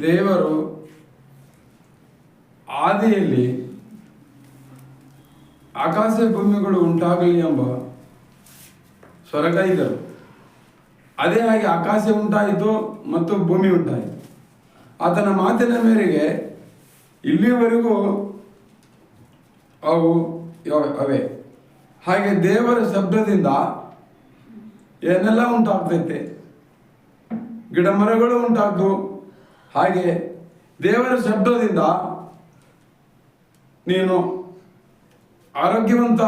ದೇವರು ಆದಿಯಲ್ಲಿ ಆಕಾಶ ಭೂಮಿಗಳು ಉಂಟಾಗಲಿ ಎಂಬ ಸ್ವರಗೈದರು. ಅದೇ ಹಾಗೆ ಆಕಾಶ ಉಂಟಾಯಿತು ಮತ್ತು ಭೂಮಿ ಉಂಟಾಯಿತು. ಆತನ ಮಾತಿನ ಮೇರೆಗೆ ಇಲ್ಲಿವರೆಗೂ ಅವು ಅವೇ. ಹಾಗೆ ದೇವರ ಶಬ್ದದಿಂದ ಏನೆಲ್ಲ ಉಂಟಾಗ್ತೈತೆ, ಗಿಡ ಮರಗಳು ಉಂಟಾಗ್ತು. ಹಾಗೆ ದೇವರ ಶಬ್ದದಿಂದ ನೀನು ಆರೋಗ್ಯವಂತ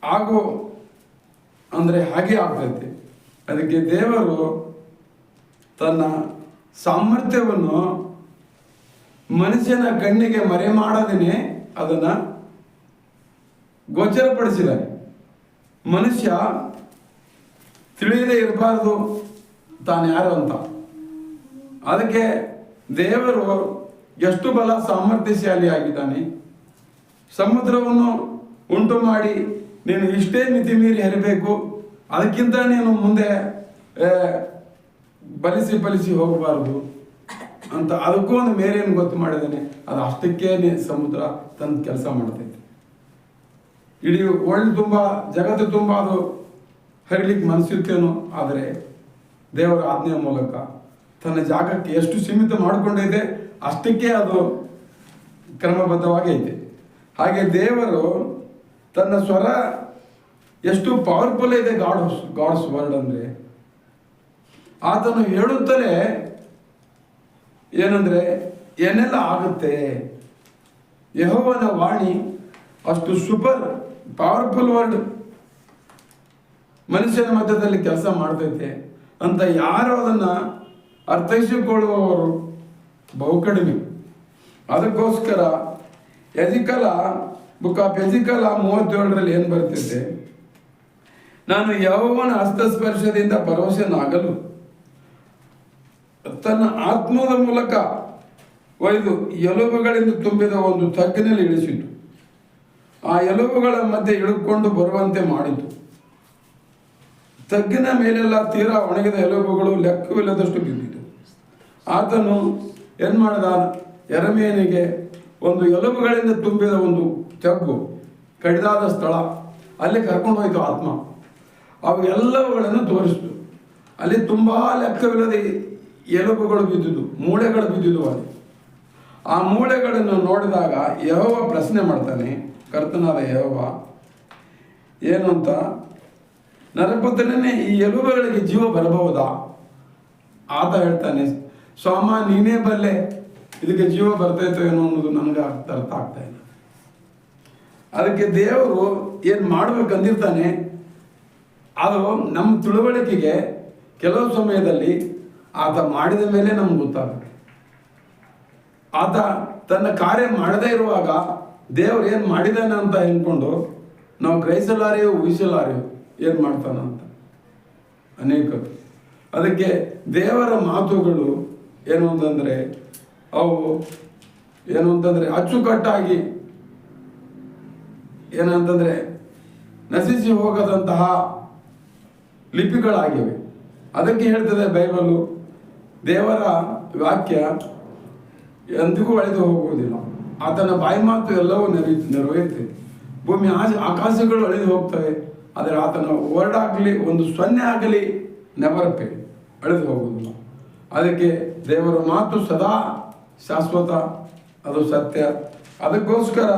ಆಗು ಅಂದರೆ ಹಾಗೆ ಆಗ್ತೈತೆ. ಅದಕ್ಕೆ ದೇವರು ತನ್ನ ಸಾಮರ್ಥ್ಯವನ್ನು ಮನುಷ್ಯನ ಕಣ್ಣಿಗೆ ಮರೆ ಮಾಡದೇನೆ ಅದನ್ನು ಗೋಚರಪಡಿಸಿದ್ದಾನೆ. ಮನುಷ್ಯ ತಿಳಿಯದೇ ಇರಬಾರ್ದು ತಾನು ಯಾರು ಅಂತ. ಅದಕ್ಕೆ ದೇವರು ಎಷ್ಟು ಬಲ ಸಾಮರ್ಥ್ಯಶಾಲಿ ಆಗಿದ್ದಾನೆ. ಸಮುದ್ರವನ್ನು ಉಂಟು ಮಾಡಿ ನೀನು ಇಷ್ಟೇ ಮಿತಿ ಮೀರಿ ಹರಿಬೇಕು, ಅದಕ್ಕಿಂತ ನೀನು ಮುಂದೆ ಬಲಿಸಿ ಹೋಗಬಾರ್ದು ಅಂತ ಅದಕ್ಕೂ ಒಂದು ಮೇರೇನು ಗೊತ್ತು ಮಾಡಿದ್ದಾನೆ. ಅದು ಅಷ್ಟಕ್ಕೆ ಸಮುದ್ರ ತನ್ನ ಕೆಲಸ ಮಾಡ್ತೈತೆ. ಇಡೀ ವರ್ಲ್ಡ್ ತುಂಬ, ಜಗತ್ತು ತುಂಬ ಅದು ಹರಿಲಿಕ್ಕೆ ಮನಸ್ಸಿರ್ತೇನೋ, ಆದರೆ ದೇವರ ಆಜ್ಞೆಯ ಮೂಲಕ ತನ್ನ ಜಾಗಕ್ಕೆ ಎಷ್ಟು ಸೀಮಿತ ಮಾಡಿಕೊಂಡೈತೆ ಅಷ್ಟಕ್ಕೆ ಅದು ಕ್ರಮಬದ್ಧವಾಗಿ ಐತೆ. ಹಾಗೆ ದೇವರು ತನ್ನ ಸ್ವರ ಎಷ್ಟು ಪವರ್ಫುಲ್ ಇದೆ. ಗಾಡ್ಸ್ ವರ್ಡ್ ಅಂದರೆ ಆತನು ಹೇಳುತ್ತಲೇ ಏನಂದರೆ ಏನೆಲ್ಲ ಆಗುತ್ತೆ. ಯೆಹೋವನ ವಾಣಿ ಅಷ್ಟು ಸೂಪರ್ ಪವರ್ಫುಲ್ ವರ್ಡ್ ಮನುಷ್ಯನ ಮಧ್ಯದಲ್ಲಿ ಕೆಲಸ ಮಾಡ್ತೈತೆ ಅಂತ ಯಾರು ಅದನ್ನು ಅರ್ಥೈಸಿಕೊಳ್ಳುವವರು ಬಹು ಕಡಿಮೆ. ಅದಕ್ಕೋಸ್ಕರ ಬುಕ್ ಆಫ್ ಎಜಿಕಲ 37 ಏನು ಬರ್ತೈತೆ, ನಾನು ಯೆಹೋವನ ಹಸ್ತಸ್ಪರ್ಶದಿಂದ ಭರವಸೆನಾಗಲು ತನ್ನ ಆತ್ಮದ ಮೂಲಕ ಒಯ್ದು ಎಲುಬುಗಳಿಂದ ತುಂಬಿದ ಒಂದು ತಗ್ಗಿನಲ್ಲಿ ಇಳಿಸಿತು. ಆ ಎಲುಬುಗಳ ಮಧ್ಯೆ ಇಳುಕೊಂಡು ಬರುವಂತೆ ಮಾಡಿತು. ತಗ್ಗಿನ ಮೇಲೆಲ್ಲ ತೀರಾ ಒಣಗಿದ ಎಲುಬುಗಳು ಲೆಕ್ಕವಿಲ್ಲದಷ್ಟು ಬಿದ್ದಿತು. ಆತನು ಏನು ಮಾಡಿದ, ಯೆರೆಮೀಯನಿಗೆ ಒಂದು ಎಲುಬುಗಳಿಂದ ತುಂಬಿದ ಒಂದು ತಗ್ಗು, ಕಡಿದಾದ ಸ್ಥಳ, ಅಲ್ಲಿ ಕರ್ಕೊಂಡು ಹೋಯ್ತು ಆತ್ಮ. ಅವು ಎಲ್ಲವುಗಳನ್ನು ತೋರಿಸಿತು. ಅಲ್ಲಿ ತುಂಬ ಲೆಕ್ಕವಿಲ್ಲದೆ ಎಲುಬುಗಳು ಬಿದ್ದಿದ್ದು, ಮೂಳೆಗಳು ಬಿದ್ದಿದ್ದು. ಅಲ್ಲಿ ಆ ಮೂಳೆಗಳನ್ನು ನೋಡಿದಾಗ ಯೆಹೋವ ಪ್ರಶ್ನೆ ಮಾಡ್ತಾನೆ, ಕರ್ತನಾದ ಯೆಹೋವ ಏನು ಅಂತ, ನರಪುತ್ರನೇ ಈ ಎಲುಬುಗಳಿಗೆ ಜೀವ ಬರಬಹುದಾ? ಆತ ಹೇಳ್ತಾನೆ, ಸ್ವಾಮ ನೀನೇ ಬಲ್ಲೆ, ಇದಕ್ಕೆ ಜೀವ ಬರ್ತೈತೋ ಏನೋ ಅನ್ನೋದು ನನಗೆ ಅರ್ಥ ಆಗ್ತಾ ಇಲ್ಲ. ಅದಕ್ಕೆ ದೇವರು ಏನು ಮಾಡ್ಬೇಕಂದಿರ್ತಾನೆ, ಅದು ನಮ್ಮ ತಿಳುವಳಿಕೆಗೆ ಕೆಲವು ಸಮಯದಲ್ಲಿ ಆತ ಮಾಡಿದ ಮೇಲೆ ನಮ್ಗೆ ಗೊತ್ತಾಗುತ್ತೆ. ಆತ ತನ್ನ ಕಾರ್ಯ ಮಾಡದೇ ಇರುವಾಗ ದೇವರು ಏನು ಮಾಡಿದಾನೆ ಅಂತ ಅಂದ್ಕೊಂಡು ನಾವು ಗ್ರಹಿಸಲಾರೆಯೋ ಊಹಿಸಲಾರೆಯೋ ಏನು ಮಾಡ್ತಾನಂತ ಅನೇಕರು. ಅದಕ್ಕೆ ದೇವರ ಮಾತುಗಳು ಏನು ಅಂತಂದರೆ ಅವು ಏನು ಅಂತಂದರೆ ಅಚ್ಚುಕಟ್ಟಾಗಿ ಏನಂತಂದರೆ ನಶಿಸಿ ಹೋಗದಂತಹ ಲಿಪಿಗಳಾಗಿವೆ. ಅದಕ್ಕೆ ಹೇಳ್ತದೆ ಬೈಬಲು, ದೇವರ ವಾಕ್ಯ ಎಂದಿಗೂ ಅಳೆದು ಹೋಗುವುದಿಲ್ಲ. ಆತನ ಬಾಯಿ ಮಾತು ಎಲ್ಲವೂ ನೆರವೇರ್ತದೆ. ಭೂಮಿ ಆಕಾಶಗಳು ಅಳೆದು ಹೋಗ್ತವೆ, ಆದರೆ ಆತನ ವರ್ಡ್ ಆಗಲಿ, ಒಂದು ಸೊನ್ನೆ ಆಗಲಿ ನೆವರ್ ಫೇಲ್, ಅಳೆದು ಹೋಗುವುದಿಲ್ಲ. ಅದಕ್ಕೆ ದೇವರ ಮಾತು ಸದಾ ಶಾಶ್ವತ, ಅದು ಸತ್ಯ. ಅದಕ್ಕೋಸ್ಕರ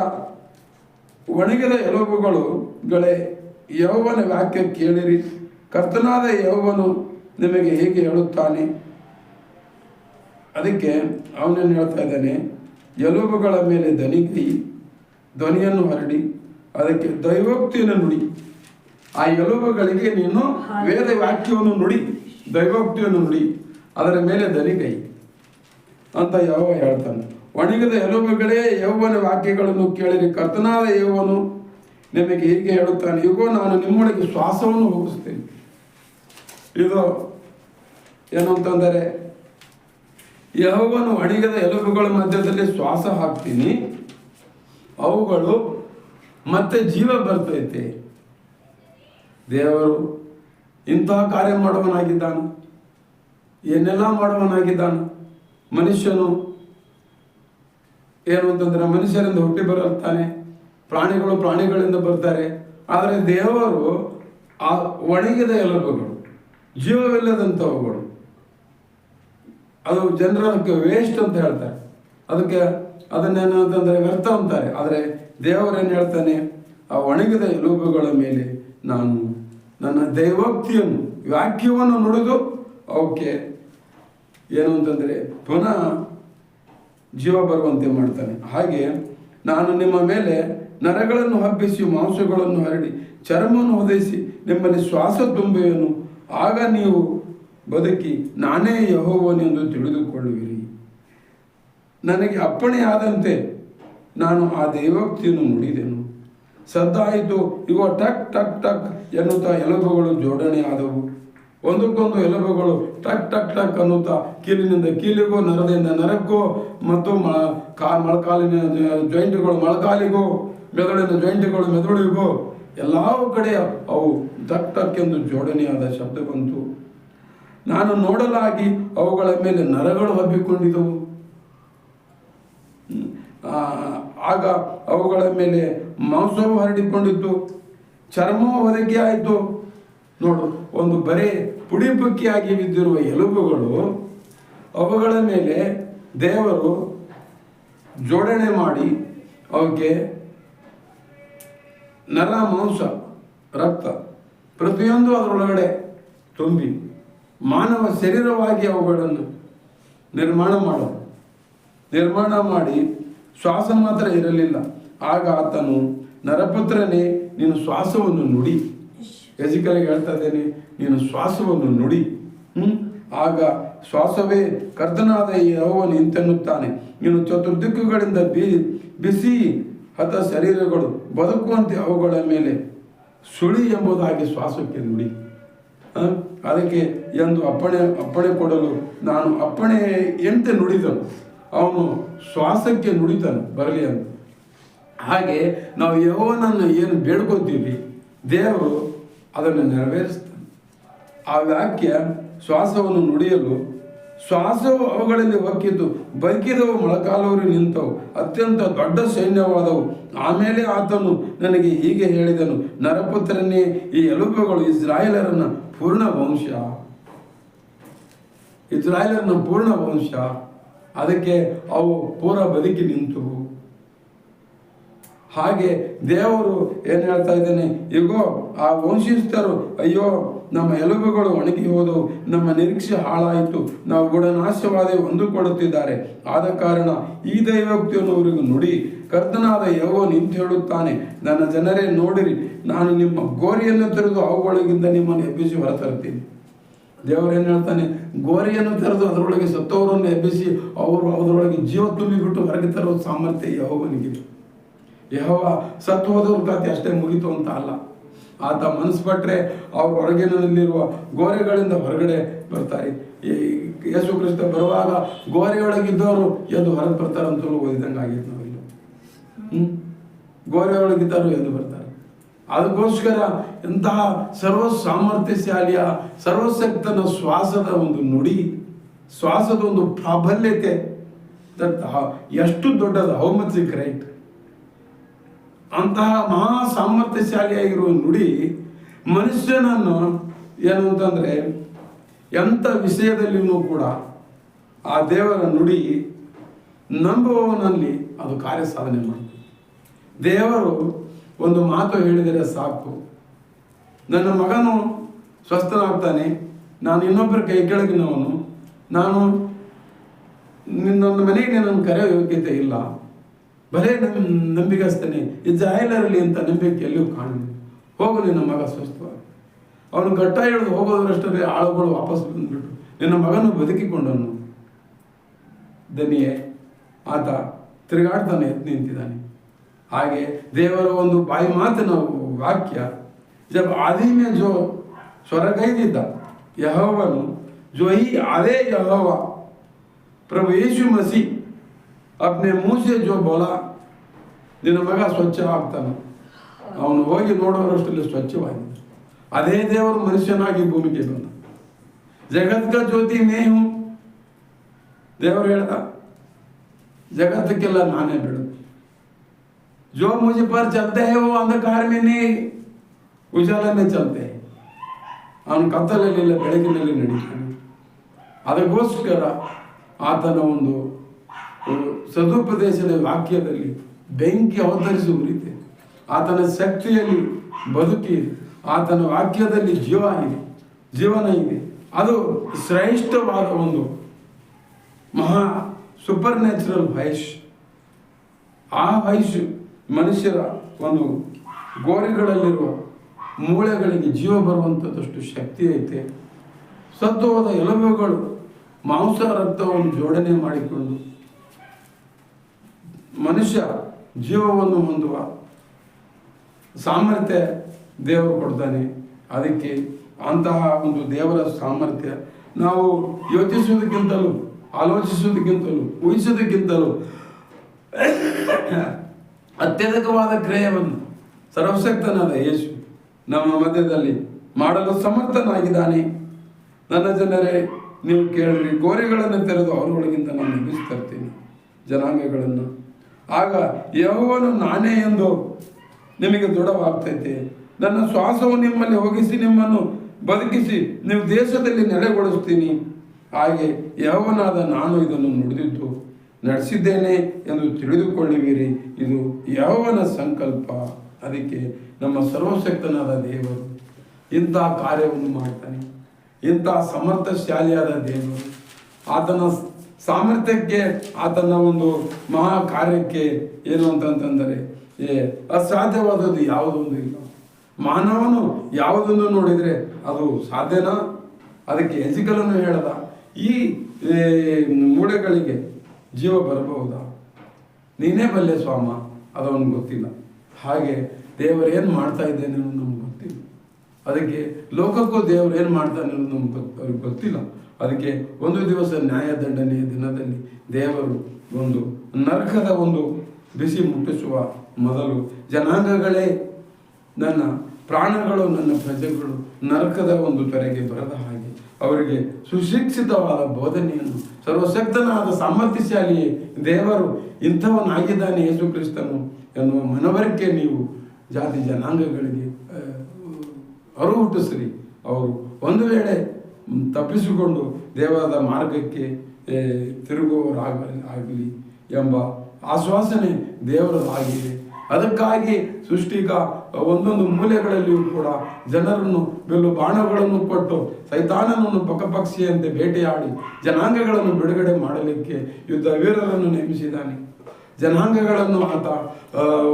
ಒಣಗಿದ ಎಲುಬುಗಳೇ ಯೆಹೋವನ ವಾಕ್ಯ ಕೇಳಿರಿ, ಕರ್ತನಾದ ಯೆಹೋವನು ನಿಮಗೆ ಹೇಗೆ ಹೇಳುತ್ತಾನೆ. ಅದಕ್ಕೆ ಅವನೇನು ಹೇಳ್ತಾ ಇದ್ದಾನೆ, ಎಲುಬುಗಳ ಮೇಲೆ ಧ್ವನಿಯನ್ನು ಹರಡಿ ಅದಕ್ಕೆ ದೈವೋಕ್ತಿಯನ್ನು ನುಡಿ. ಆ ಎಲುಬುಗಳಿಗೆ ನೀನು ವೇದ ವಾಕ್ಯವನ್ನು ನುಡಿ, ದೈವೋಕ್ತಿಯನ್ನು ನುಡಿ, ಅದರ ಮೇಲೆ ದನಿಕೈ ಅಂತ ಯೆಹೋವ ಹೇಳ್ತಾನೆ. ಒಣಗಿದ ಎಲುಬುಗಳೇ ಯೆಹೋವನ ವಾಕ್ಯಗಳನ್ನು ಕೇಳಿರಿ, ಕರ್ತನಾದ ಯೆಹೋವನು ನಿಮಗೆ ಹೀಗೆ ಹೇಳುತ್ತಾನೆ, ಇಗೋ ನಾನು ನಿಮ್ಮೊಳಗೆ ಶ್ವಾಸವನ್ನು ಹೋಗಿಸ್ತೇನೆ. ಇದು ಏನು ಅಂತಂದರೆ, ಯೆಹೋವನು ಒಣಗಿದ ಎಲುಬುಗಳ ಮಧ್ಯದಲ್ಲಿ ಶ್ವಾಸ ಹಾಕ್ತೀನಿ, ಅವುಗಳು ಮತ್ತೆ ಜೀವ ಬರ್ತೈತೆ. ದೇವರು ಇಂತಹ ಕಾರ್ಯ ಮಾಡುವನಾಗಿದ್ದಾನೆ, ಏನೆಲ್ಲ ಮಾಡುವನಾಗಿದ್ದಾನೆ. ಮನುಷ್ಯನು ಏನು ಅಂತಂದ್ರೆ ಮನುಷ್ಯರಿಂದ ಹುಟ್ಟಿ ಬರುತ್ತಾನೆ, ಪ್ರಾಣಿಗಳು ಪ್ರಾಣಿಗಳಿಂದ ಬರ್ತಾರೆ. ಆದರೆ ದೇವರು ಆ ಒಣಗಿದ ಎಲುಬುಗಳು, ಜೀವವಿಲ್ಲದಂಥವುಗಳು, ಅದು ಜನರಕ್ಕೆ ವೇಸ್ಟ್ ಅಂತ ಹೇಳ್ತಾರೆ, ಅದಕ್ಕೆ ಅದನ್ನೇನು ಅಂತಂದರೆ ವ್ಯರ್ಥ ಅಂತಾರೆ. ಆದರೆ ದೇವರೇನು ಹೇಳ್ತಾನೆ, ಆ ಒಣಗಿದ ಎಲುಬುಗಳ ಮೇಲೆ ನಾನು ನನ್ನ ದೈವೋಕ್ತಿಯನ್ನು, ವಾಕ್ಯವನ್ನು ನುಡಿದು ಅವಕ್ಕೆ ಏನು ಅಂತಂದರೆ ಪುನಃ ಜೀವ ಬರುವಂತೆ ಮಾಡ್ತಾನೆ. ಹಾಗೆ ನಾನು ನಿಮ್ಮ ಮೇಲೆ ನರಗಳನ್ನು ಹಬ್ಬಿಸಿ, ಮಾಂಸಗಳನ್ನು ಹರಡಿ, ಚರ್ಮವನ್ನು ಒದಗಿಸಿ ನಿಮ್ಮಲ್ಲಿ ಶ್ವಾಸ ತುಂಬುವೆನು. ಆಗ ನೀವು ಬದುಕಿ ನಾನೇ ಯೆಹೋವನೆಂದು ತಿಳಿದುಕೊಳ್ಳುವಿರಿ. ನನಗೆ ಅಪ್ಪಣೆಯಾದಂತೆ ನಾನು ಆ ದೈವೋಕ್ತಿಯನ್ನು ನುಡಿದೆನು. ಸದ್ದಾಯಿತು, ಇಗೋ ಟಕ್ ಟಕ್ ಟಕ್ ಎನ್ನುತ್ತಾ ಎಲುಬುಗಳು ಜೋಡಣೆ ಆದವು. ಒಂದಕ್ಕೊಂದು ಎಲುಬುಗಳು ಟಕ್ ಟಕ್ ಟಕ್ ಅನ್ನುತ್ತಾ ಕೀಲಿನಿಂದ ಕೀಲಿಗೂ, ನರದಿಂದ ನರಕ್ಕೂ, ಮತ್ತು ಮೊಳಕಾಲಿನ ಜಾಯಿಂಟ್ಗಳು ಮೊಳಕಾಲಿಗೂ, ಮೆದುಳಿನ ಜಾಯಿಂಟ್ಗಳು ಮೆದುಳಿಗೂ, ಎಲ್ಲ ಕಡೆ ಅವು ಟಕ್ ಟಕ್ ಎಂದು ಜೋಡಣೆಯಾದ ಶಬ್ದ ಬಂತು. ನಾನು ನೋಡಲಾಗಿ ಅವುಗಳ ಮೇಲೆ ನರಗಳು ಹಬ್ಬಿಕೊಂಡಿದ್ದವು. ಆಗ ಅವುಗಳ ಮೇಲೆ ಮಾಂಸವು ಹರಡಿಕೊಂಡಿತ್ತು, ಚರ್ಮವು ಹೊದಿಕೆ ಆಯಿತು. ನೋಡು, ಒಂದು ಬರೇ ಪುಡಿ ಪುಕ್ಕಿಯಾಗಿ ಬಿದ್ದಿರುವ ಎಲುಬುಗಳು, ಅವುಗಳ ಮೇಲೆ ದೇವರು ಜೋಡಣೆ ಮಾಡಿ ಅವಕ್ಕೆ ನರ, ಮಾಂಸ, ರಕ್ತ ಪ್ರತಿಯೊಂದು ಅದರೊಳಗಡೆ ತುಂಬಿ ಮಾನವ ಶರೀರವಾಗಿ ಅವುಗಳನ್ನು ನಿರ್ಮಾಣ ಮಾಡಿ ಶ್ವಾಸ ಮಾತ್ರ ಇರಲಿಲ್ಲ. ಆಗ ಆತನು, ನರಪುತ್ರನೇ, ನೀನು ಶ್ವಾಸವನ್ನು ನುಡಿ. ಯಜಿಕಲಿಗೆ ಹೇಳ್ತಾ ಇದ್ದೇನೆ, ನೀನು ಶ್ವಾಸವನ್ನು ನುಡಿ. ಆಗ ಶ್ವಾಸವೇ ಕರ್ತನಾದ ಯೆಹೋವನು ಇಂತೆನ್ನುತ್ತಾನೆ, ನೀನು ಚತುರ್ದಿಕ್ಕುಗಳಿಂದ ಬಿಸಿ ಹತ ಶರೀರಗಳು ಬದುಕುವಂತೆ ಅವುಗಳ ಮೇಲೆ ಸುಳಿ ಎಂಬುದಾಗಿ ಶ್ವಾಸಕ್ಕೆ ನುಡಿ. ಅದಕ್ಕೆ ಎಂದು ಅಪ್ಪಣೆ ಕೊಡಲು ನಾನು ಅಪ್ಪಣೆ ಎಂತೆ ನುಡಿದನು, ಅವನು ಶ್ವಾಸಕ್ಕೆ ನುಡಿತಾನೆ ಬರಲಿ ಅಂತ. ಹಾಗೆ ನಾವು ಯೆಹೋವನನ್ನು ಏನು ಬೇಡ್ಕೋತೀವಿ, ದೇವರು ಅದನ್ನು ನೆರವೇರಿಸ್ತಾನೆ. ಆ ವಾಕ್ಯ ಶ್ವಾಸವನ್ನು ನುಡಿಯಲು ಶ್ವಾಸವು ಅವುಗಳಲ್ಲಿ ಹೊಕ್ಕಿತು, ಬದುಕಿದವು, ಮೊಳಕಾಲೂರಿ ನಿಂತವು, ಅತ್ಯಂತ ದೊಡ್ಡ ಸೈನ್ಯವಾದವು. ಆಮೇಲೆ ಆತನು ನನಗೆ ಹೀಗೆ ಹೇಳಿದನು, ನರಪುತ್ರನೇ, ಈ ಎಲುಬುಗಳು ಇಸ್ರಾಯೇಲರನ್ನ ಪೂರ್ಣ ವಂಶ, ಅದಕ್ಕೆ ಅವು ಪೂರ ಬದುಕಿ ನಿಂತು. ಹಾಗೆ ದೇವರು ಏನು ಹೇಳ್ತಾ ಇದ್ದೇನೆ, ಈಗೋ ಆ ವಂಶಸ್ಥರು, ಅಯ್ಯೋ ನಮ್ಮ ಎಲುಬುಗಳು ಒಣಗಿ ಹೋದವು, ನಮ್ಮ ನಿರೀಕ್ಷೆ ಹಾಳಾಯಿತು, ನಾವು ಗುಣನಾಶವಾದೆವು ಅಂದುಕೊಳ್ಳುತ್ತಿದ್ದಾರೆ. ಆದ ಕಾರಣ ಈ ದೈವೋಕ್ತಿಯನ್ನು ಅವರಿಗೆ ನುಡಿ, ಕರ್ತನಾದ ಯೆಹೋವನು ಇಂತ ಹೇಳುತ್ತಾನೆ, ನನ್ನ ಜನರೇ ನೋಡಿರಿ, ನಾನು ನಿಮ್ಮ ಗೋರಿಯನ್ನು ತೆರೆದು ಅವುಗಳಿಗಿಂತ ನಿಮ್ಮನ್ನು ಎಬ್ಬಿಸಿ ಹೊರತರುತ್ತೀನಿ. ದೇವರೇನು ಹೇಳ್ತಾನೆ, ಗೋರಿಯನ್ನು ತೆರೆದು ಅದರೊಳಗೆ ಸತ್ತವರನ್ನು ಎಬ್ಬಿಸಿ ಅವರು ಅದರೊಳಗೆ ಜೀವ ತುಂಬಿಬಿಟ್ಟು ಹೊರಗೆ ತರುವ ಸಾಮರ್ಥ್ಯ ಯೆಹೋವನಿಗಿದೆ. ಯೆಹೋವ ಸತ್ತು ಹೋದವ್ರ ಖಾತೆ ಅಷ್ಟೇ ಮುಗಿತು ಅಂತ ಅಲ್ಲ, ಆತ ಮನಸ್ಸು ಪಟ್ಟರೆ ಅವ್ರ ಹೊರಗಿನಲ್ಲಿರುವ ಗೋರೆಗಳಿಂದ ಹೊರಗಡೆ ಬರ್ತಾರೆ. ಯೇಸು ಕ್ರಿಸ್ತ ಬರುವಾಗ ಗೋರೆಯೊಳಗಿದ್ದವರು ಎದ್ದು ಹೊರಗೆ ಬರ್ತಾರಂತಲೂ ಓದಿದಂಗೆ ಆಗಿತ್ತು. ನಾವಿಲ್ಲ ಗೋರೆಯೊಳಗಿದ್ದವರು ಎದ್ದು ಬರ್ತಾರೆ. ಅದಕ್ಕೋಸ್ಕರ ಇಂತಹ ಸರ್ವ ಸಾಮರ್ಥ್ಯಶಾಲಿಯ ಸರ್ವಶಕ್ತನ ಶ್ವಾಸದ ಒಂದು ನುಡಿ, ಶ್ವಾಸದ ಒಂದು ಪ್ರಾಬಲ್ಯತೆ ಎಷ್ಟು ದೊಡ್ಡದು, ಹೌ ಮಚ್ ಗ್ರೇಟ್. ಅಂತಹ ಮಹಾ ಸಾಮರ್ಥ್ಯಶಾಲಿಯಾಗಿರುವ ನುಡಿ ಮನುಷ್ಯನನ್ನು ಏನು ಅಂತಂದರೆ ಎಂಥ ವಿಷಯದಲ್ಲಿಯೂ ಕೂಡ ಆ ದೇವರ ನುಡಿ ನಂಬುವವನಲ್ಲಿ ಅದು ಕಾರ್ಯ ಸಾಧನೆ ಮಾಡ್ತದೆ. ದೇವರು ಒಂದು ಮಾತು ಹೇಳಿದರೆ ಸಾಕು, ನನ್ನ ಮಗನು ಸ್ವಸ್ಥನಾಗ್ತಾನೆ, ನಾನು ಇನ್ನೊಬ್ಬರ ಕೈ ಕೆಳಗಿನವನು, ನಾನು ನನ್ನ ಮನೆಗೆ ನನ್ನ ಕರೆಯೋ ಯೋಗ್ಯತೆ ಇಲ್ಲ, ಬರೇ ನಂಬಿಗಸ್ತೇನೆ, ಇಸ್ರಾಯೇಲರಲ್ಲಿ ಅಂತ ನಂಬಿಕೆ ಎಲ್ಲಿಯೂ ಕಾಣುವುದು, ಹೋಗು ನಿನ್ನ ಮಗ ಸ್ವಸ್ಥವಾಗಿ. ಅವನು ಗಟ್ಟ ಹಿಡಿದು ಹೋಗೋದ್ರಷ್ಟೇ ಆಳುಗಳು ವಾಪಸ್ ಬಂದ್ಬಿಟ್ಟು ನಿನ್ನ ಮಗನು ಬದುಕಿಕೊಂಡವನು. ದನಿಯೇ ಆತ ತಿರುಗಾಡ್ತಾನೆ, ಎದ್ದು ನಿಂತಿದ್ದಾನೆ. ಹಾಗೆ ದೇವರ ಒಂದು ಬಾಯಿ ಮಾತಿನ ವಾಕ್ಯ, ಜಬ್ ಆದಿ में जो ಸ್ವರಗೈದಿದ್ದ ಯೆಹೋವನು, जो ही आदे यहोवा प्रभु यीशु मसीह अपने मुंह से जो बोला, ನಿನ್ನ ಮಗ ಸ್ವಚ್ಛ ಆಗ್ತಾನೆ, ಅವನು ಹೋಗಿ ನೋಡೋರಷ್ಟರಲ್ಲಿ ಸ್ವಚ್ಛವಾಗಿದೆ. ಅದೇ ದೇವರು ಮನುಷ್ಯನಾಗಿ ಭೂಮಿಗೆ ಬಂದ. ಜಗತ್ ಕಾ ಜ್ಯೋತಿ ಮೇ ಹೂಂ, ದೇವರು ಹೇಳ್ದ, ಜಗತ್ತಕ್ಕೆಲ್ಲ ನಾನೇ ಬೆಳಕು. जो मुझ पर चलते हैं वो अंधकार में नहीं उजाला में चलते हैं. ಅವನು ಕತ್ತಲಲ್ಲಿಲ್ಲ, ಬೆಳಕಿನಲ್ಲಿ ನಡೀತಾನೆ. ಅದಕ್ಕೋಸ್ಕರ ಆತನ ಒಂದು ಸದುಪದೇಶದ ವಾಕ್ಯದಲ್ಲಿ ಬೆಂಕಿ ಅವತರಿಸಿ ಉರಿತೆ. ಆತನ ಶಕ್ತಿಯಲ್ಲಿ ಬದುಕಿ, ಆತನ ವಾಕ್ಯದಲ್ಲಿ ಜೀವನ ಇದೆ. ಅದು ಶ್ರೇಷ್ಠವಾದ ಒಂದು ಮಹಾ ಸೂಪರ್ ನ್ಯಾಚುರಲ್ ವಾಯ್ಸ್. ಆ ವಾಯ್ಸ್ ಮನುಷ್ಯರ ಒಂದು ಗೋರಿಗಳಲ್ಲಿರುವ ಮೂಳೆಗಳಿಗೆ ಜೀವ ಬರುವಂಥದ್ದಷ್ಟು ಶಕ್ತಿ ಐತೆ. ಸತ್ತು ಹೋದ ಎಲುಬುಗಳು ಮಾಂಸ ರಕ್ತವನ್ನು ಜೋಡಣೆ ಮಾಡಿಕೊಂಡು ಮನುಷ್ಯ ಜೀವವನ್ನು ಹೊಂದುವ ಸಾಮರ್ಥ್ಯ ದೇವರು ಕೊಡ್ತಾನೆ. ಅದಕ್ಕೆ ಅಂತಹ ಒಂದು ದೇವರ ಸಾಮರ್ಥ್ಯ ನಾವು ಯೋಚಿಸುವುದಕ್ಕಿಂತಲೂ, ಆಲೋಚಿಸುವುದಕ್ಕಿಂತಲೂ, ಊಹಿಸುವುದಕ್ಕಿಂತಲೂ ಅತ್ಯಧಿಕವಾದ ಕ್ರಿಯೆಯನ್ನು ಸರ್ವಶಕ್ತನಾದ ಯೇಸು ನಮ್ಮ ಮಧ್ಯದಲ್ಲಿ ಮಾಡಲು ಸಮರ್ಥನಾಗಿದ್ದಾನೆ. ನನ್ನ ಜನರೇ, ನೀವು ಕೇಳಿರಿ, ಗೋರಿಗಳನ್ನು ತೆರೆದು ಅವರೊಳಗಿಂತ ನಾನು ಎಬ್ಬಿಸ್ತರ್ತೀನಿ ಜನಾಂಗಗಳನ್ನು. ಆಗ ಯೆಹೋವನು ನಾನೇ ಎಂದು ನಿಮಗೆ ದೃಢವಾಗ್ತೈತೆ. ನನ್ನ ಶ್ವಾಸವು ನಿಮ್ಮಲ್ಲಿ ಹೋಗಿಸಿ ನಿಮ್ಮನ್ನು ಬದುಕಿಸಿ ನೀವು ದೇಶದಲ್ಲಿ ನೆಲೆಗೊಳಿಸ್ತೀನಿ. ಹಾಗೆ ಯೆಹೋವನಾದ ನಾನು ಇದನ್ನು ನುಡಿದಿದ್ದು ನಡೆಸಿದ್ದೇನೆ ಎಂದು ತಿಳಿದುಕೊಳ್ಳುವಿರಿ. ಇದು ಯೆಹೋವನ ಸಂಕಲ್ಪ. ಅದಕ್ಕೆ ನಮ್ಮ ಸರ್ವಶಕ್ತನಾದ ದೇವರು ಇಂತಹ ಕಾರ್ಯವನ್ನು ಮಾಡ್ತಾನೆ. ಇಂತಹ ಸಮರ್ಥಶಾಲಿಯಾದ ದೇವರು ಆತನ ಸಾಮರ್ಥ್ಯಕ್ಕೆ, ಆತನ ಒಂದು ಮಹಾ ಕಾರ್ಯಕ್ಕೆ ಏನು ಅಂತಂತಂದರೆ ಅಸಾಧ್ಯವಾದದ್ದು ಯಾವುದೊಂದು ಇಲ್ಲ. ಮಾನವನು ಯಾವುದನ್ನು ನೋಡಿದರೆ ಅದು ಸಾಧ್ಯನಾ? ಅದಕ್ಕೆ ಎಜಿಕಲನ್ನು ಹೇಳ್ದ, ಈ ಮೂಳೆಗಳಿಗೆ ಜೀವ ಬರಬಹುದಾ? ನೀನೇ ಬಲ್ಲೆ ಸ್ವಾಮ, ಅದು ಅವನಿಗೆ ಗೊತ್ತಿಲ್ಲ. ಹಾಗೆ ದೇವರೇನು ಮಾಡ್ತಾ ಇದ್ದೇನೆ ಅನ್ನೋದು ನಮ್ಗೆ ಗೊತ್ತಿಲ್ಲ. ಅದಕ್ಕೆ ಲೋಕಕ್ಕೂ ದೇವರು ಏನು ಮಾಡ್ತಾನೆ ಅನ್ನೋದು ಅವ್ರಿಗೆ ಗೊತ್ತಿಲ್ಲ. ಅದಕ್ಕೆ ಒಂದು ದಿವಸ ನ್ಯಾಯದಂಡನೆಯ ದಿನದಲ್ಲಿ ದೇವರು ಒಂದು ನರಕದ ಒಂದು ಬಿಸಿ ಮುಟ್ಟಿಸುವ ಮೊದಲು, ಜನಾಂಗಗಳೇ, ನನ್ನ ಪ್ರಾಣಗಳು, ನನ್ನ ಪ್ರಜೆಗಳು ನರಕದ ಒಂದು ತೊರೆಗೆ ಬರದ ಹಾಗೆ ಅವರಿಗೆ ಸುಶಿಕ್ಷಿತವಾದ ಬೋಧನೆಯನ್ನು ಸರ್ವಶಕ್ತನಾದ ಸಾಮರ್ಥ್ಯಶಾಲಿಯೇ ದೇವರು ಇಂಥವನಾಗಿದ್ದಾನೆ ಯೇಸು ಕ್ರಿಸ್ತನು ಎನ್ನುವ ಮನವರಿಕೆ ನೀವು ಜಾತಿ ಜನಾಂಗಗಳಿಗೆ ಅರಿವು ಹುಟ್ಟಿಸ್ರಿ. ಅವರು ಒಂದು ವೇಳೆ ತಪ್ಪಿಸಿಕೊಂಡು ದೇವರ ಮಾರ್ಗಕ್ಕೆ ತಿರುಗುವವರಾಗಲಿ ಎಂಬ ಆಶ್ವಾಸನೆ ದೇವರದಾಗಿದೆ. ಅದಕ್ಕಾಗಿ ಸೃಷ್ಟಿಕ ಒಂದೊಂದು ಮೂಲೆಗಳಲ್ಲಿಯೂ ಕೂಡ ಜನರನ್ನು ಬಿಲ್ಲು ಬಾಣಗಳನ್ನು ಕೊಟ್ಟು ಸೈತಾನನನ್ನು ಪಕ್ಷಿಯಂತೆ ಬೇಟೆಯಾಡಿ ಜನಾಂಗಗಳನ್ನು ಬಿಡುಗಡೆ ಮಾಡಲಿಕ್ಕೆ ಯುದ್ಧ ವೀರರನ್ನು ನೇಮಿಸಿದ್ದಾನೆ. ಜನಾಂಗಗಳನ್ನು ಆತ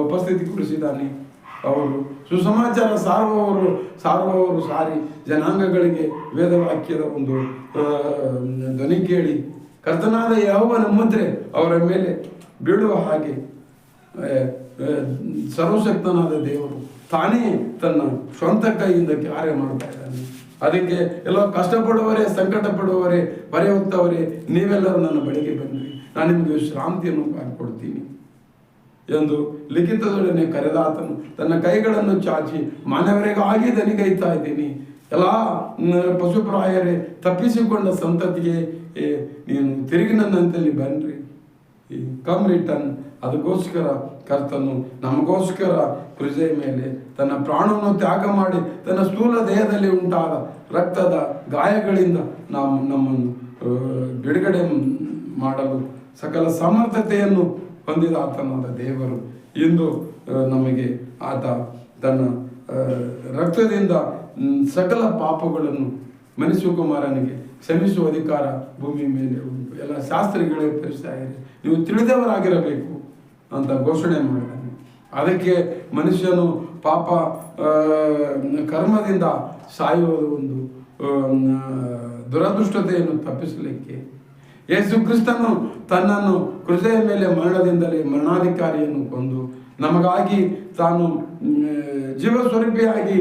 ಉಪಸ್ಥಿತಿಗೊಳಿಸಿದ್ದಾನೆ. ಅವರು ಸುಸಮಾಚಾರ ಸಾರುವವರು ಸಾರಿ ಜನಾಂಗಗಳಿಗೆ ವೇದವಾಕ್ಯದ ಒಂದು ಧ್ವನಿ ಕೇಳಿ ಕರ್ತನಾದ ಯೆಹೋವನ ಮುದ್ರೆ ಅವರ ಮೇಲೆ ಬೀಳುವ ಹಾಗೆ ಸರ್ವಶಕ್ತನಾದ ದೇವರು ತಾನೇ ತನ್ನ ಸ್ವಂತ ಕೈಯಿಂದ ಕಾರ್ಯ ಮಾಡ್ತಾ ಇದ್ದಾನೆ. ಅದಕ್ಕೆ ಎಲ್ಲ ಕಷ್ಟಪಡುವವರೇ, ಸಂಕಟ ಪಡುವವರೇ, ಬರೆ ಹೊತ್ತವರೇ, ನೀವೆಲ್ಲರೂ ನನ್ನ ಬಳಿಗೆ ಬಂದ್ರಿ, ನಾನು ನಿಮಗೆ ವಿಶ್ರಾಂತಿಯನ್ನು ಕೊಡ್ತೀನಿ ಎಂದು ಲಿಖಿತದೊಡನೆ ಕರೆದಾತನು ತನ್ನ ಕೈಗಳನ್ನು ಚಾಚಿ ಮಾನವರಿಗಾಗಿ ದನಿಗೈತಾ ಇದ್ದೀನಿ. ಎಲ್ಲ ಪಶುಪ್ರಾಯರೇ, ತಪ್ಪಿಸಿಕೊಂಡ ಸಂತತಿಗೆ ನೀನು ತಿರುಗಿ ನನ್ನಂತಲ್ಲಿ ಬನ್ರಿ, ಕಮ್ ರಿಟರ್ನ್. ಅದಕ್ಕೋಸ್ಕರ ಕರ್ತನು ನಮಗೋಸ್ಕರ ಕ್ರೂಜೆ ಮೇಲೆ ತನ್ನ ಪ್ರಾಣವನ್ನು ತ್ಯಾಗ ಮಾಡಿ ತನ್ನ ಸ್ಥೂಲ ದೇಹದಲ್ಲಿ ಉಂಟಾದ ರಕ್ತದ ಗಾಯಗಳಿಂದ ನಮ್ಮನ್ನು ಬಿಡುಗಡೆ ಮಾಡಲು ಸಕಲ ಸಮರ್ಥತೆಯನ್ನು ಹೊಂದಿದ ಆತನಾದ ದೇವರು ಇಂದು ನಮಗೆ ಆತ ತನ್ನ ರಕ್ತದಿಂದ ಸಕಲ ಪಾಪಗಳನ್ನು ಮನುಷ್ಯಕುಮಾರನಿಗೆ ಕ್ಷಮಿಸುವ ಅಧಿಕಾರ ಭೂಮಿ ಮೇಲೆ ಉಂಟು. ಎಲ್ಲ ಶಾಸ್ತ್ರಿಗಳೇ ಪರಿಸಾಯಿರಿ, ನೀವು ತಿಳಿದವರಾಗಿರಬೇಕು ಅಂತ ಘೋಷಣೆ ಮಾಡಿದ್ದಾನೆ. ಅದಕ್ಕೆ ಮನುಷ್ಯನು ಪಾಪ ಕರ್ಮದಿಂದ ಸಾಯುವ ಒಂದು ದುರದೃಷ್ಟತೆಯನ್ನು ತಪ್ಪಿಸಲಿಕ್ಕೆ ಯೇಸು ಕ್ರಿಸ್ತನು ತನ್ನನ್ನು ಕ್ರೂಜೆಯ ಮೇಲೆ ಮರಣದಿಂದಲೇ ಮರಣಾಧಿಕಾರಿಯನ್ನು ಕೊಂದು ನಮಗಾಗಿ ತಾನು ಜೀವಸ್ವರೂಪಿಯಾಗಿ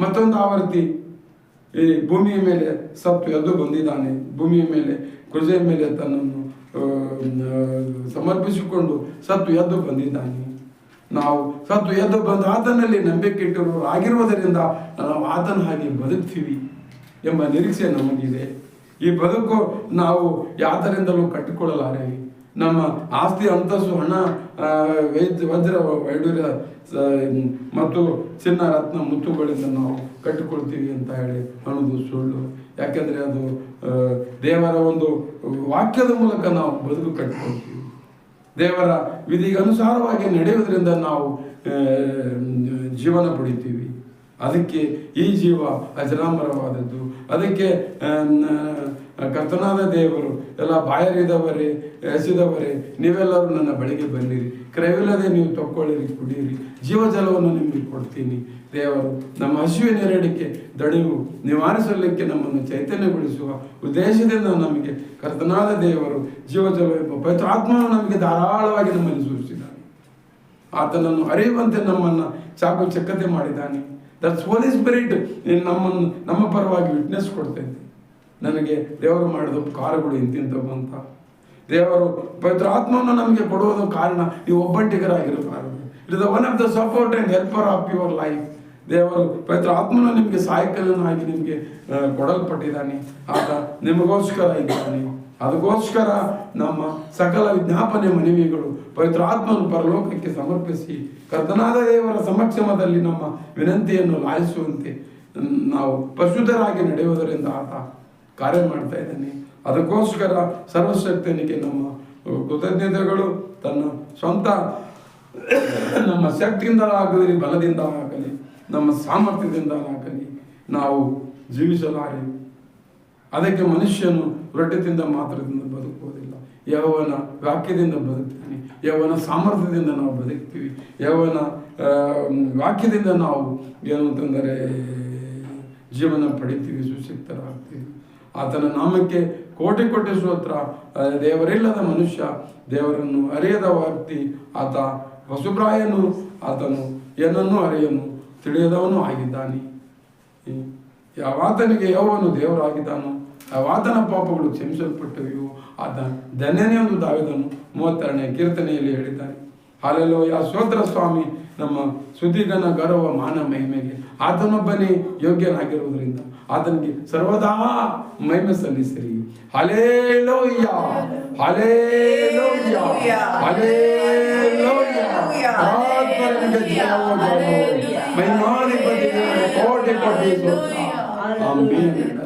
ಮತ್ತೊಂದು ಆವರ್ತಿ ಈ ಭೂಮಿಯ ಮೇಲೆ ಸತ್ತು ಎದ್ದು ಬಂದಿದ್ದಾನೆ. ಭೂಮಿಯ ಮೇಲೆ ಕ್ರೂಜೆಯ ಮೇಲೆ ತನ್ನನ್ನು ಸಮರ್ಪಿಸಿಕೊಂಡು ಸತ್ತು ಎದ್ದು ಬಂದಿದ್ದಾನೆ. ನಾವು ಸತ್ತು ಎದ್ದು ಬಂದು ಆತನಲ್ಲಿ ನಂಬಿಕೆ ಇಟ್ಟಿರುವವರು ಆಗಿರುವುದರಿಂದ ನಾವು ಆತನ ಹಾಗೆ ಬದುಕ್ತೀವಿ ಎಂಬ ನಿರೀಕ್ಷೆ ನಮಗಿದೆ. ಈ ಬದುಕು ನಾವು ಯಾತರಿಂದಲೂ ಕಟ್ಟಿಕೊಳ್ಳಲಾರೆ. ನಮ್ಮ ಆಸ್ತಿ ಅಂತಸ್ತು ಹಣ ವಜ್ರ ವೈಡೂರ್ಯ ಮತ್ತು ಚಿನ್ನ ರತ್ನ ಮುತ್ತುಗಳಿಂದ ನಾವು ಕಟ್ಟಿಕೊಳ್ತೀವಿ ಅಂತ ಹೇಳಿ ಅನ್ನೋದು ಸುಳ್ಳು. ಯಾಕೆಂದರೆ ಅದು ದೇವರ ಒಂದು ವಾಕ್ಯದ ಮೂಲಕ ನಾವು ಬದುಕು ಕಟ್ಟಿಕೊಳ್ತೀವಿ. ದೇವರ ವಿಧಿಗೆ ಅನುಸಾರವಾಗಿ ನಡೆಯುವುದರಿಂದ ನಾವು ಜೀವನ ಪಡಿತೀವಿ. ಅದಕ್ಕೆ ಈ ಜೀವ ಅಜರಾಮರವಾದದ್ದು. ಅದಕ್ಕೆ ಕರ್ತನಾದ ದೇವರು ಎಲ್ಲ ಬಾಯರಿದವರೇ ಎಸೆದವರೇ ನೀವೆಲ್ಲರೂ ನನ್ನ ಬಳಿಗೆ ಬನ್ನಿರಿ, ಕ್ರಯವಿಲ್ಲದೆ ನೀವು ತಕ್ಕೊಳ್ಳಿರಿ, ಕುಡಿಯಿರಿ, ಜೀವಜಲವನ್ನು ನಿಮಗೆ ಕೊಡ್ತೀನಿ. ದೇವರು ನಮ್ಮ ಹಸಿವಿನ ನೆರಡಿಕೆ ದಣಿವು ನಿವಾರಿಸಲಿಕ್ಕೆ ನಮ್ಮನ್ನು ಚೈತನ್ಯಗೊಳಿಸುವ ಉದ್ದೇಶದಿಂದ ನಮಗೆ ಕರ್ತನಾದ ದೇವರು ಜೀವಜಲ ಎಂಬ ಪವಿತ್ರ ಆತ್ಮವನ್ನು ನಮಗೆ ಧಾರಾಳವಾಗಿ ನಮ್ಮಲ್ಲಿ ಸುರಿಸಿದ್ದಾನೆ. ಆತನನ್ನು ಅರಿಯುವಂತೆ ನಮ್ಮನ್ನು ಚಾಕು ಚಕ್ಕತೆ ಮಾಡಿದ್ದಾನೆ. ದಟ್ಸ್ ಹೋಲಿ ಸ್ಪಿರಿಟ್ ನಮ್ಮ ಪರವಾಗಿ ವಿಟ್ನೆಸ್ ಕೊಡ್ತೈತೆ. ನನಗೆ ದೇವರು ಮಾಡಿದ ಕಾರ್ಯಗಳು ಇಂತಿಂತವು ಅಂತ. ದೇವರು ಪವಿತ್ರ ಆತ್ಮವನ್ನು ನಮಗೆ ಕೊಡುವುದು ಕಾರಣ ನೀವು ಒಬ್ಬಂಟಿಗರಾಗಿರಬಾರದು. It is one of the support and helper of your life. ದೇವರು ಪವಿತ್ರ ಆತ್ಮನ ನಿಮಗೆ ಸಹಾಯಕನಾಗಿ ನಿಮಗೆ ಕೊಡಲ್ಪಟ್ಟಿದ್ದಾನೆ. ಆತ ನಿಮಗೋಸ್ಕರ ಇದ್ದಾನೆ. ಅದಕ್ಕೋಸ್ಕರ ನಮ್ಮ ಸಕಲ ವಿಜ್ಞಾಪನೆ ಮನವಿಗಳು ಪವಿತ್ರ ಆತ್ಮನು ಪರಲೋಕಕ್ಕೆ ಸಮರ್ಪಿಸಿ ಕರ್ತನಾದ ದೇವರ ಸಮಕ್ಷಮದಲ್ಲಿ ನಮ್ಮ ವಿನಂತಿಯನ್ನು ಲಾಯಿಸುವಂತೆ ನಾವು ಪರಿಶುದ್ಧರಾಗಿ ನಡೆಯುವುದರಿಂದ ಆತ ಕಾರ್ಯ ಮಾಡ್ತಾ ಇದ್ದಾನೆ. ಅದಕ್ಕೋಸ್ಕರ ಸರ್ವಶಕ್ತನಿಗೆ ನಮ್ಮ ಕೃತಜ್ಞತೆಗಳು. ತನ್ನ ಸ್ವಂತ ನಮ್ಮ ಶಕ್ತಿಯಿಂದ ಆಗಲಿ, ಬಲದಿಂದ ಆಗಲಿ, ನಮ್ಮ ಸಾಮರ್ಥ್ಯದಿಂದ ಆಗಲಿ ನಾವು ಜೀವಿಸಲಾರೆ. ಅದಕ್ಕೆ ಮನುಷ್ಯನು ರೊಟ್ಟೆದಿಂದ ಮಾತ್ರದಿಂದ ಬದುಕುವುದಿಲ್ಲ, ಯೆಹೋವನ ವಾಕ್ಯದಿಂದ ಬದುಕ್ತಾನೆ. ಯೆಹೋವನ ಸಾಮರ್ಥ್ಯದಿಂದ ನಾವು ಬದುಕ್ತೀವಿ. ಯೆಹೋವನ ವಾಕ್ಯದಿಂದ ನಾವು ಏನು ಅಂತಂದರೆ ಜೀವನ ಪಡಿತೀವಿ, ಸುಶಕ್ತರಾಗ್ತೀವಿ. ಆತನ ನಾಮಕ್ಕೆ ಕೋಟಿ ಕೋಟಿ ಸ್ತೋತ್ರ. ದೇವರಿಲ್ಲದ ಮನುಷ್ಯ, ದೇವರನ್ನು ಅರಿಯದ ವ್ಯಕ್ತಿ ಆತ ಹೊಸಬ್ರಾಯನು. ಆತನು ಏನನ್ನೂ ಅರಿಯನು, ತಿಳಿಯದವನು ಆಗಿದ್ದಾನೆ. ಯಾವಾತನಿಗೆ ಯೆಹೋವನು ದೇವರಾಗಿದ್ದಾನೋ ಆತನ ಪಾಪಗಳು ಕ್ಷಮಿಸಲ್ಪಟ್ಟವು. ಆತ ಧನ್ಯನೇ ಎಂದು ದಾವೀದನು 32ನೇ ಕೀರ್ತನೆಯಲ್ಲಿ ಹೇಳಿದ್ದಾನೆ. ಹಲ್ಲೆಲೂಯಾ, ಸ್ತೋತ್ರ ಸ್ವಾಮಿ. ನಮ್ಮ ಸುದ್ದಿಗನ ಗೌರವ ಮಾನ ಮಹಿಮೆಗೆ ಆತನೊಬ್ಬನೇ ಯೋಗ್ಯನಾಗಿರುವುದರಿಂದ ಆತನಿಗೆ ಸರ್ವದಾ ಮಹಿಮೆ ಸಲ್ಲಿಸಿರಿ. Hallelujah, hallelujah, hallelujah. ಮಹಿಮಾಧಿಪತಿಗೆ ಕೋಟಿ ಕೋಟಿ ಸ್ತೋತ್ರ. ಆಮೆನ್.